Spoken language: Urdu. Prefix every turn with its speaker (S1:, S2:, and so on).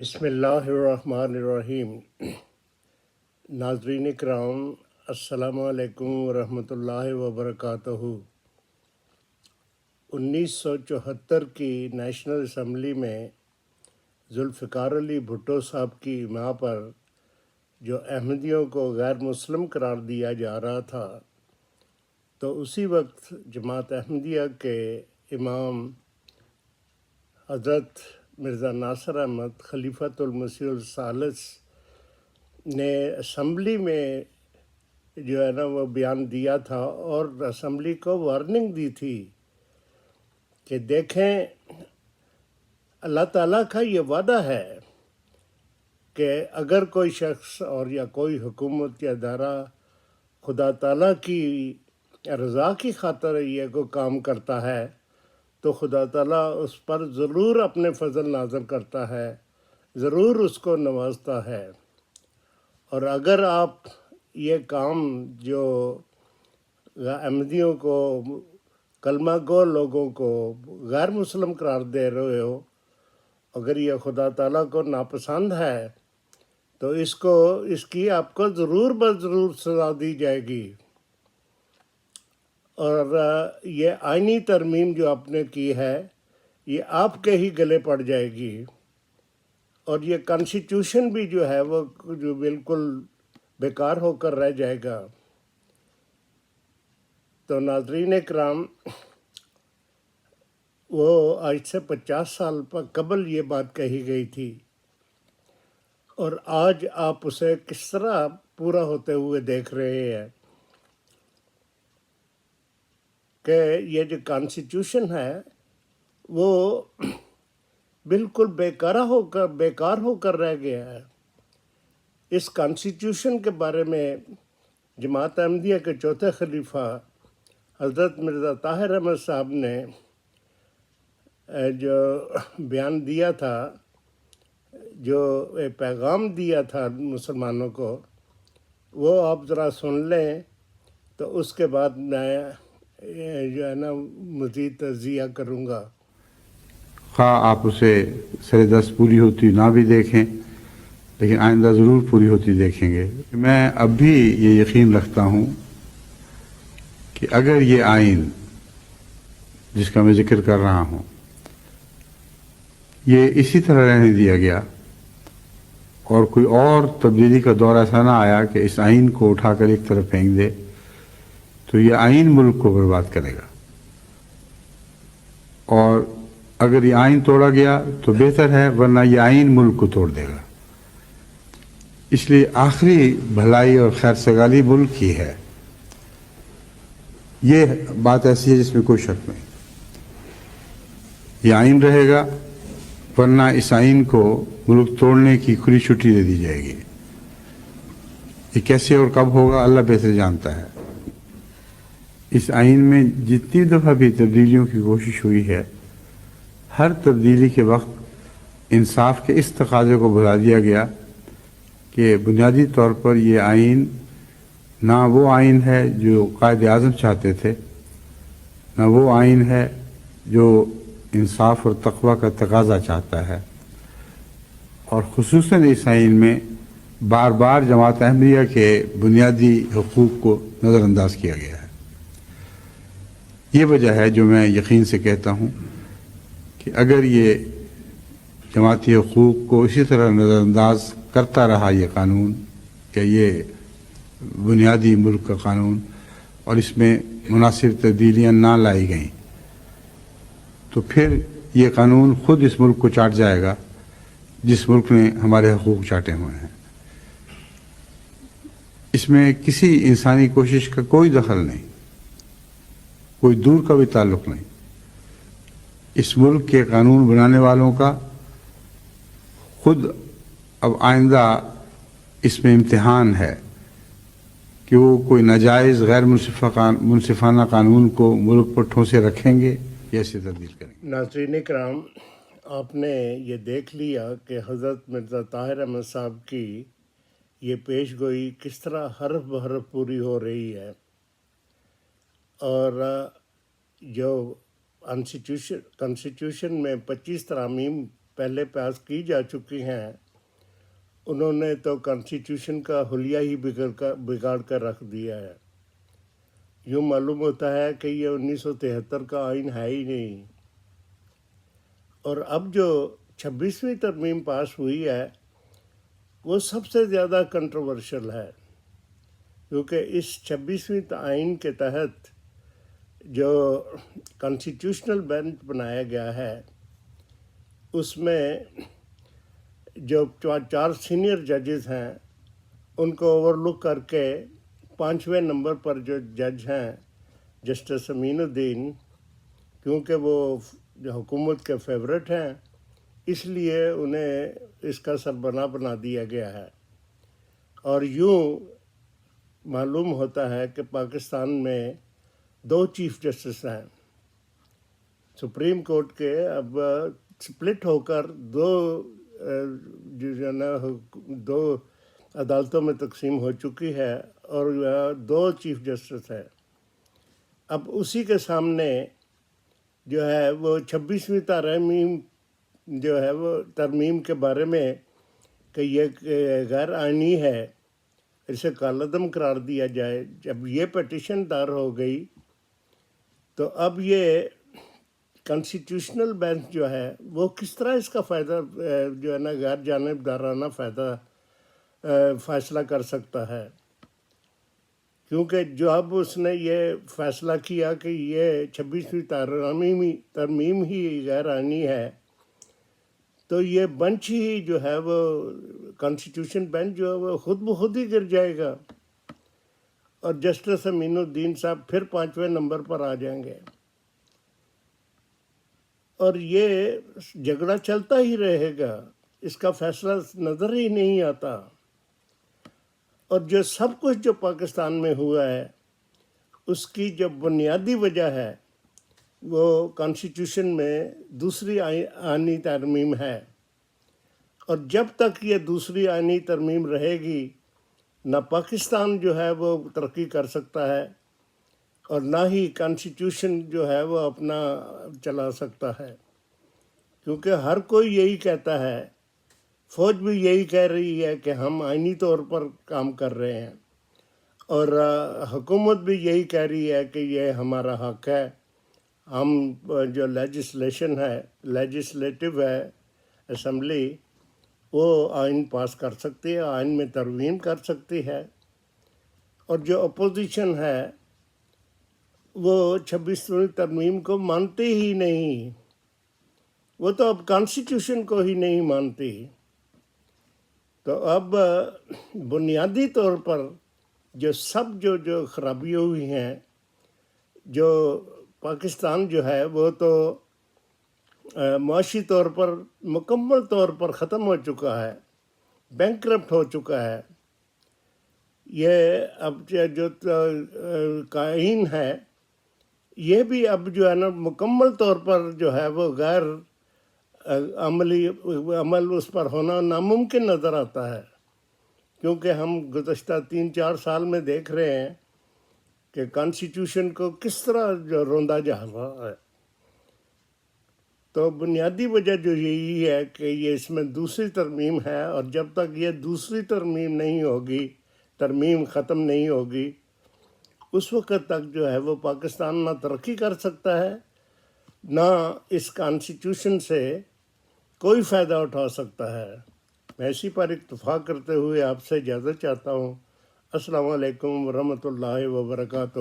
S1: بسم اللہ الرحمن الرحیم۔ ناظرین کرام، السلام علیکم ورحمۃ اللہ وبرکاتہ۔ 1974 کی نیشنل اسمبلی میں ذوالفقار علی بھٹو صاحب کی ماں پر جو احمدیوں کو غیر مسلم قرار دیا جا رہا تھا، تو اسی وقت جماعت احمدیہ کے امام حضرت مرزا ناصر احمد خلیفۃ المسیح الثالث نے اسمبلی میں جو ہے نا وہ بیان دیا تھا اور اسمبلی کو وارننگ دی تھی کہ دیکھیں، اللہ تعالیٰ کا یہ وعدہ ہے کہ اگر کوئی شخص اور یا کوئی حکومت یا ادارہ خدا تعالیٰ کی رضا کی خاطر یہ کوئی کام کرتا ہے تو خدا تعالیٰ اس پر ضرور اپنے فضل نازل کرتا ہے، ضرور اس کو نوازتا ہے۔ اور اگر آپ یہ کام جو احمدیوں کو، کلمہ گو لوگوں کو غیر مسلم قرار دے رہے ہو، اگر یہ خدا تعالیٰ کو ناپسند ہے تو اس کی آپ کو ضرور بضرور سزا دی جائے گی۔ اور یہ آئینی ترمیم جو آپ نے کی ہے یہ آپ کے ہی گلے پڑ جائے گی، اور یہ کانسٹیٹیوشن بھی جو ہے وہ جو بالکل بیکار ہو کر رہ جائے گا۔ تو ناظرین کرام، وہ آج سے 50 سال قبل یہ بات کہی گئی تھی، اور آج آپ اسے کس طرح پورا ہوتے ہوئے دیکھ رہے ہیں کہ یہ جو کانسٹیٹیوشن ہے وہ بالکل بیکار ہو کر رہ گیا ہے۔ اس کانسٹیٹیوشن کے بارے میں جماعت احمدیہ کے چوتھے خلیفہ حضرت مرزا طاہر احمد صاحب نے جو بیان دیا تھا، جو پیغام دیا تھا مسلمانوں کو، وہ آپ ذرا سن لیں، تو اس کے بعد میں جو ہے نا مزید تجزیہ کروں گا۔
S2: خواہ آپ اسے سر دست پوری ہوتی نہ بھی دیکھیں، لیکن آئندہ ضرور پوری ہوتی دیکھیں گے۔ میں اب بھی یہ یقین رکھتا ہوں کہ اگر یہ آئین جس کا میں ذکر کر رہا ہوں یہ اسی طرح رہنے دیا گیا اور کوئی اور تبدیلی کا دور ایسا نہ آیا کہ اس آئین کو اٹھا کر ایک طرف پھینک دے، تو یہ آئین ملک کو برباد کرے گا۔ اور اگر یہ آئین توڑا گیا تو بہتر ہے، ورنہ یہ آئین ملک کو توڑ دے گا۔ اس لیے آخری بھلائی اور خیر سگالی ملک کی ہے۔ یہ بات ایسی ہے جس میں کوئی شک نہیں۔ یہ آئین رہے گا، ورنہ اس آئین کو ملک توڑنے کی کھلی چھٹی دے دی جائے گی۔ یہ کیسے اور کب ہوگا اللہ بہتر جانتا ہے۔ اس آئین میں جتنی دفعہ بھی تبدیلیوں کی کوشش ہوئی ہے، ہر تبدیلی کے وقت انصاف کے اس تقاضے کو بھلا دیا گیا کہ بنیادی طور پر یہ آئین نہ وہ آئین ہے جو قائد اعظم چاہتے تھے، نہ وہ آئین ہے جو انصاف اور تقوی کا تقاضا چاہتا ہے، اور خصوصاً اس آئین میں بار بار جماعت احمدیہ کے بنیادی حقوق کو نظر انداز کیا گیا ہے۔ یہ وجہ ہے جو میں یقین سے کہتا ہوں کہ اگر یہ جماعتی حقوق کو اسی طرح نظر انداز کرتا رہا یہ قانون، کہ یہ بنیادی ملک کا قانون، اور اس میں مناسب تبدیلیاں نہ لائی گئیں، تو پھر یہ قانون خود اس ملک کو چاٹ جائے گا جس ملک نے ہمارے حقوق چاٹے ہوئے ہیں۔ اس میں کسی انسانی کوشش کا کوئی دخل نہیں، کوئی دور کا بھی تعلق نہیں۔ اس ملک کے قانون بنانے والوں کا خود اب آئندہ اس میں امتحان ہے کہ وہ کوئی ناجائز غیر منصفانہ قانون کو ملک پر ٹھونسے رکھیں گے یا اسے تبدیل کریں گے۔
S1: ناظرین کرام، آپ نے یہ دیکھ لیا کہ حضرت مرزا طاہر احمد صاحب کی یہ پیش گوئی کس طرح حرف بحرف پوری ہو رہی ہے، اور جو کانسٹیٹیوشن میں 25 ترامیم پہلے پاس کی جا چکی ہیں انہوں نے تو کانسٹیٹیوشن کا حلیہ ہی بگاڑ کر رکھ دیا ہے۔ یوں معلوم ہوتا ہے کہ یہ 1973 کا آئین ہے ہی نہیں۔ اور اب جو 26ویں ترمیم پاس ہوئی ہے وہ سب سے زیادہ کنٹروورشل ہے، کیونکہ اس 26ویں آئین کے تحت جو کانسٹیٹیوشنل بینچ بنایا گیا ہے اس میں جو 4 سینئر ججز ہیں ان کو اوور لک کر کے 5ویں نمبر پر جو جج ہیں جسٹس امین الدین، کیونکہ وہ جو حکومت کے فیورٹ ہیں اس لیے انہیں اس کا سربراہ بنا دیا گیا ہے۔ اور یوں معلوم ہوتا ہے کہ پاکستان میں 2 چیف جسٹس ہیں، سپریم کورٹ کے اب سپلٹ ہو کر 2 عدالتوں میں تقسیم ہو چکی ہے اور 2 چیف جسٹس ہیں۔ اب اسی کے سامنے جو ہے وہ 26ویں ترمیم جو ہے وہ ترمیم کے بارے میں کہ یہ غیر آئینی ہے، اسے کالعدم قرار دیا جائے، جب یہ پٹیشن دائر ہو گئی تو اب یہ کانسٹیٹیوشنل بینچ جو ہے وہ کس طرح اس کا فائدہ جو ہے نا غیر جانبدارانہ فیصلہ کر سکتا ہے، کیونکہ جب اس نے یہ فیصلہ کیا کہ یہ 26ویں ترمیم ہی غیر آئینی ہے تو یہ بنچ ہی جو ہے وہ کانسٹیٹیوشن بینچ جو ہے وہ خود بخود ہی گر جائے گا اور جسٹس امین الدین صاحب پھر 5ویں نمبر پر آ جائیں گے اور یہ جھگڑا چلتا ہی رہے گا، اس کا فیصلہ نظر ہی نہیں آتا۔ اور جو سب کچھ جو پاکستان میں ہوا ہے اس کی جو بنیادی وجہ ہے وہ کانسٹیٹیوشن میں دوسری آئینی ترمیم ہے، اور جب تک یہ دوسری آئینی ترمیم رہے گی نہ پاکستان جو ہے وہ ترقی کر سکتا ہے اور نہ ہی کانسٹیٹیوشن جو ہے وہ اپنا چلا سکتا ہے، کیونکہ ہر کوئی یہی کہتا ہے، فوج بھی یہی کہہ رہی ہے کہ ہم آئینی طور پر کام کر رہے ہیں اور حکومت بھی یہی کہہ رہی ہے کہ یہ ہمارا حق ہے، ہم جو لیجسلیٹو ہے اسمبلی وہ آئین پاس کر سکتی ہے، آئین میں ترمیم کر سکتی ہے، اور جو اپوزیشن ہے وہ 26ویں ترمیم کو مانتی ہی نہیں، وہ تو اب کانسٹیٹیوشن کو ہی نہیں مانتی۔ تو اب بنیادی طور پر جو خرابیاں ہوئی ہیں، جو پاکستان جو ہے وہ تو معاشی طور پر مکمل طور پر ختم ہو چکا ہے، بینکرپٹ ہو چکا ہے۔ یہ اب جو قائین ہے یہ بھی اب جو ہے نا مکمل طور پر جو ہے وہ غیر عمل اس پر ہونا ناممکن نظر آتا ہے، کیونکہ ہم گزشتہ 3-4 سال میں دیکھ رہے ہیں کہ کانسٹیٹیوشن کو کس طرح جو روندا جا رہا ہے۔ تو بنیادی وجہ جو یہی ہے کہ یہ اس میں دوسری ترمیم ہے، اور جب تک یہ دوسری ترمیم نہیں ہوگی، ترمیم ختم نہیں ہوگی، اس وقت تک جو ہے وہ پاکستان نہ ترقی کر سکتا ہے نہ اس کانسٹیٹیوشن سے کوئی فائدہ اٹھا سکتا ہے۔ میں اسی پر اکتفا کرتے ہوئے آپ سے اجازت چاہتا ہوں۔ السلام علیکم ورحمۃ اللہ وبرکاتہ۔